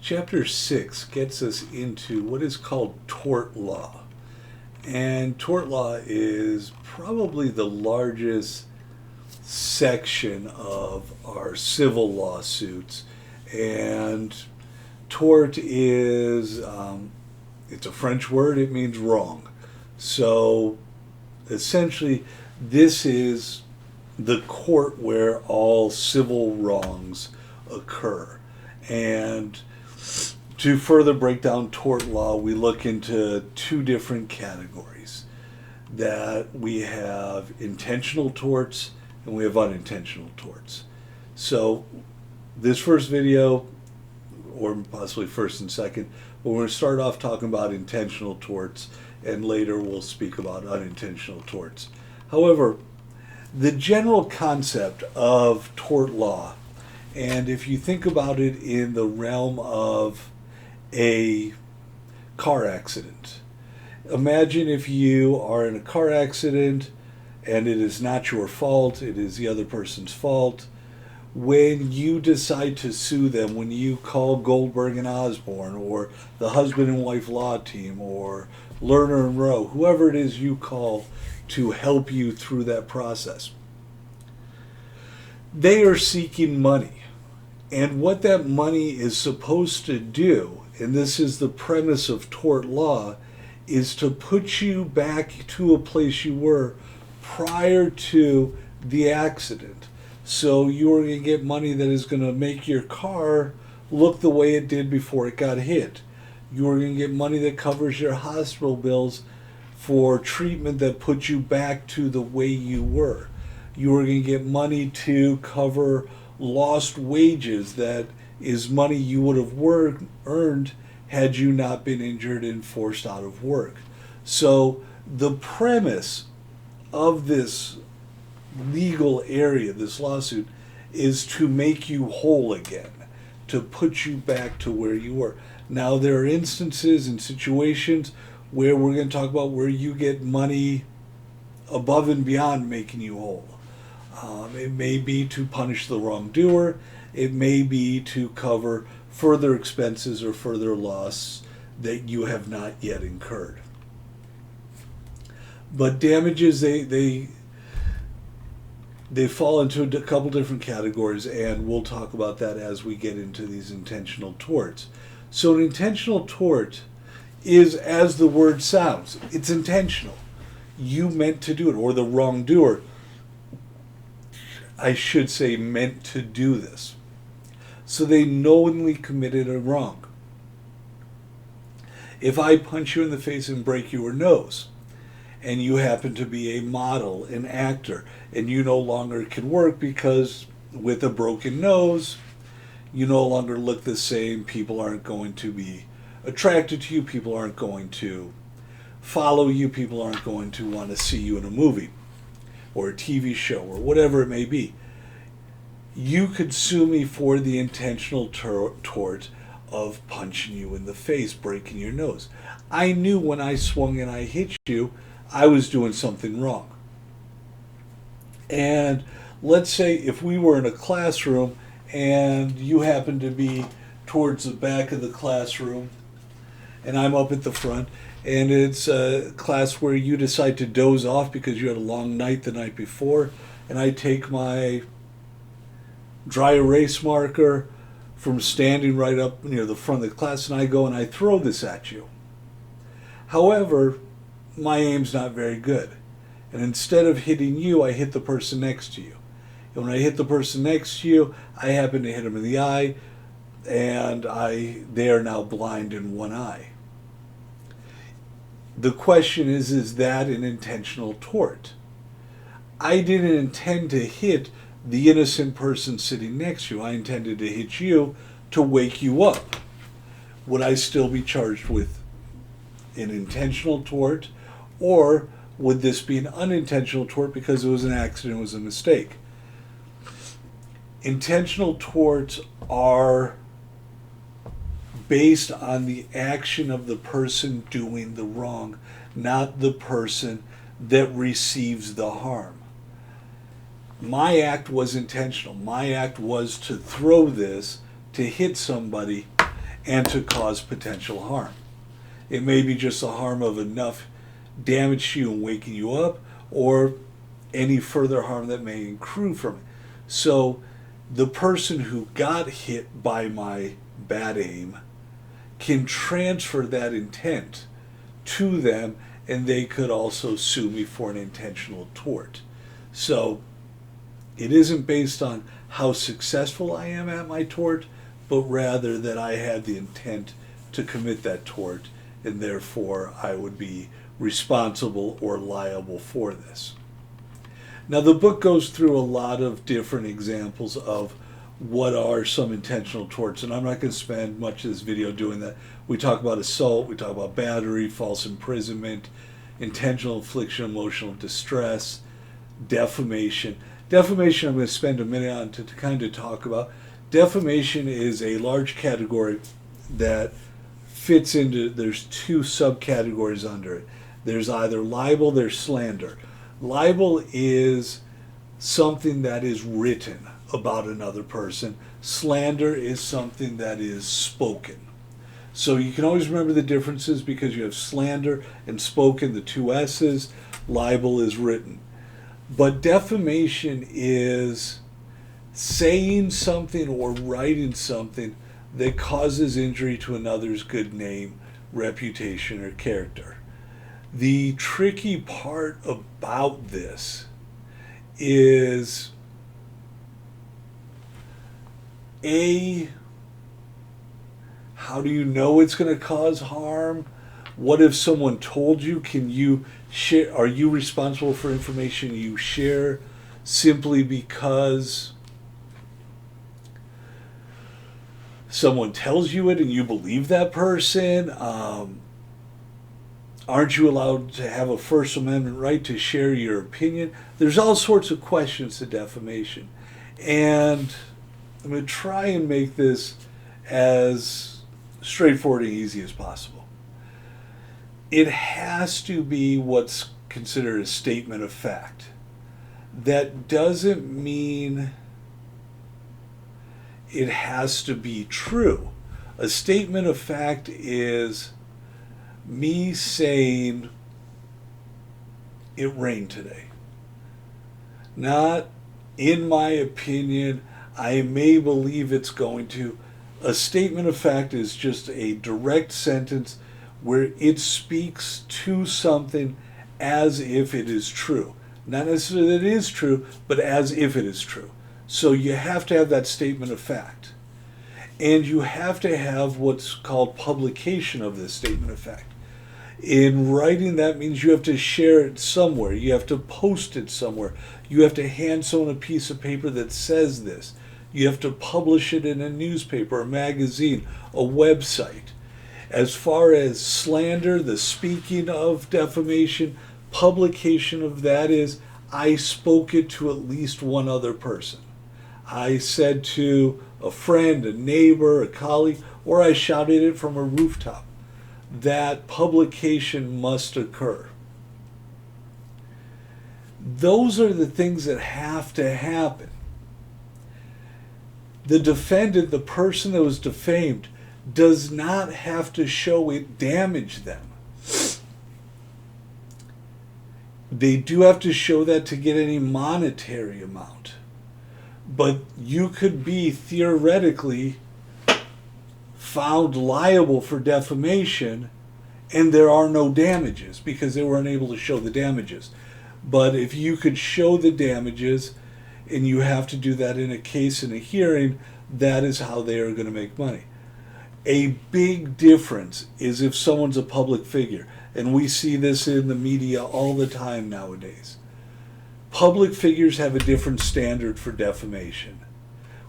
Chapter 6 gets us into what is called tort law. And tort law is probably the largest section of our civil lawsuits. And tort is, it's a French word, it means wrong. So essentially, this is the court where all civil wrongs occur. And to further break down tort law, we look into two different categories. That we have intentional torts and we have unintentional torts. So this first video, or possibly first and second, we're going to start off talking about intentional torts, and later we'll speak about unintentional torts. However, the general concept of tort law, and if you think about it in the realm of a car accident, imagine if you are in a car accident and it is not your fault, it is the other person's fault. When you decide to sue them, when you call Goldberg and Osborne or the husband and wife law team or Lerner and Rowe, whoever it is you call to help you through that process, they are seeking money. And what that money is supposed to do, and this is the premise of tort law, is to put you back to a place you were prior to the accident. So you're going to get money that is going to make your car look the way it did before it got hit. You're going to get money that covers your hospital bills for treatment that puts you back to the way you were. You're going to get money to cover lost wages, that is money you would have earned had you not been injured and forced out of work. So the premise of this legal area, this lawsuit, is to make you whole again, to put you back to where you were. Now, there are instances and situations where we're going to talk about where you get money above and beyond making you whole. It may be to punish the wrongdoer. It may be to cover further expenses or further loss that you have not yet incurred. But damages, they fall into a couple different categories, and we'll talk about that as we get into these intentional torts. So an intentional tort is, as the word sounds, it's intentional. You meant to do it, or the wrongdoer, I should say, meant to do this. So they knowingly committed a wrong. If I punch you in the face and break your nose, and you happen to be a model, an actor, and you no longer can work because with a broken nose, you no longer look the same, people aren't going to be attracted to you, people aren't going to follow you, people aren't going to want to see you in a movie or a TV show or whatever it may be. You could sue me for the intentional tort of punching you in the face, breaking your nose. I knew when I swung and I hit you, I was doing something wrong. And let's say if we were in a classroom and you happen to be towards the back of the classroom and I'm up at the front, and it's a class where you decide to doze off because you had a long night the night before, and I take my dry erase marker from standing right up near the front of the class and I go and I throw this at you. However, my aim's not very good. And instead of hitting you, I hit the person next to you. And when I hit the person next to you, I happen to hit them in the eye, and they are now blind in one eye. The question is that an intentional tort? I didn't intend to hit the innocent person sitting next to you. I intended to hit you to wake you up. Would I still be charged with an intentional tort, or would this be an unintentional tort because it was an accident, it was a mistake? Intentional torts are based on the action of the person doing the wrong, not the person that receives the harm. My act was intentional. My act was to throw this, to hit somebody, and to cause potential harm. It may be just a harm of enough damage to you and waking you up, or any further harm that may accrue from it. So the person who got hit by my bad aim can transfer that intent to them, and they could also sue me for an intentional tort. So it isn't based on how successful I am at my tort, but rather that I had the intent to commit that tort, and therefore I would be responsible or liable for this. Now, the book goes through a lot of different examples of what are some intentional torts, and I'm not going to spend much of this video doing that. We talk about assault, we talk about battery, false imprisonment, intentional infliction of emotional distress, defamation. Defamation I'm going to spend a minute on to kind of talk about. Defamation is a large category that fits into, there's two subcategories under it. There's either libel, there's slander. Libel is something that is written about another person. Slander is something that is spoken. So you can always remember the differences because you have slander and spoken, the two S's. Libel is written. But defamation is saying something or writing something that causes injury to another's good name, reputation, or character. The tricky part about this is how do you know it's going to cause harm? What if someone told you? Can you share? Are you responsible for information you share simply because someone tells you it and you believe that person? Aren't you allowed to have a First Amendment right to share your opinion? There's all sorts of questions to defamation. And I'm going to try and make this as straightforward and easy as possible. It has to be what's considered a statement of fact. That doesn't mean it has to be true. A statement of fact is me saying it rained today. Not, in my opinion, I may believe it's going to. A statement of fact is just a direct sentence where it speaks to something as if it is true. Not necessarily that it is true, but as if it is true. So you have to have that statement of fact. And you have to have what's called publication of this statement of fact. In writing, that means you have to share it somewhere. You have to post it somewhere. You have to hand someone a piece of paper that says this. You have to publish it in a newspaper, a magazine, a website. As far as slander, the speaking of defamation, publication of that is, I spoke it to at least one other person. I said to a friend, a neighbor, a colleague, or I shouted it from a rooftop. That publication must occur. Those are the things that have to happen. The defendant, the person that was defamed, does not have to show it damaged them. They do have to show that to get any monetary amount. But you could be theoretically found liable for defamation and there are no damages because they were unable to show the damages. But if you could show the damages, and you have to do that in a case, in a hearing, that is how they are going to make money. A big difference is if someone's a public figure, and we see this in the media all the time nowadays. Public figures have a different standard for defamation.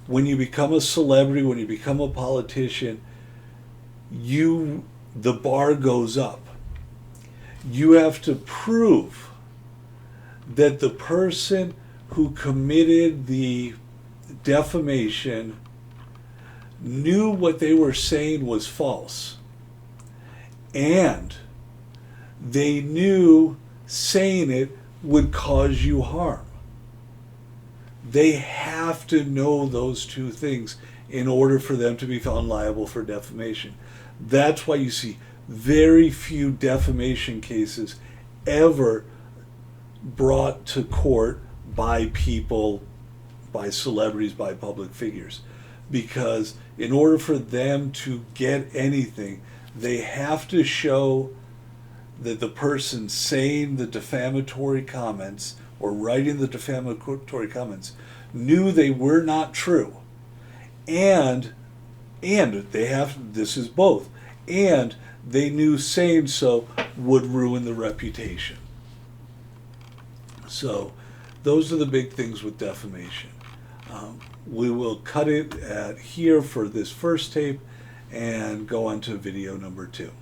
When you become a celebrity, when you become a politician, the bar goes up. You have to prove that the person who committed the defamation knew what they were saying was false, and they knew saying it would cause you harm. They have to know those two things in order for them to be found liable for defamation. That's why you see very few defamation cases ever brought to court by people, by celebrities, by public figures. Because in order for them to get anything, they have to show that the person saying the defamatory comments or writing the defamatory comments knew they were not true. And they have, this is both, and they knew saying so would ruin the reputation. So those are the big things with defamation. We will cut it at here for this first tape and go on to video number 2.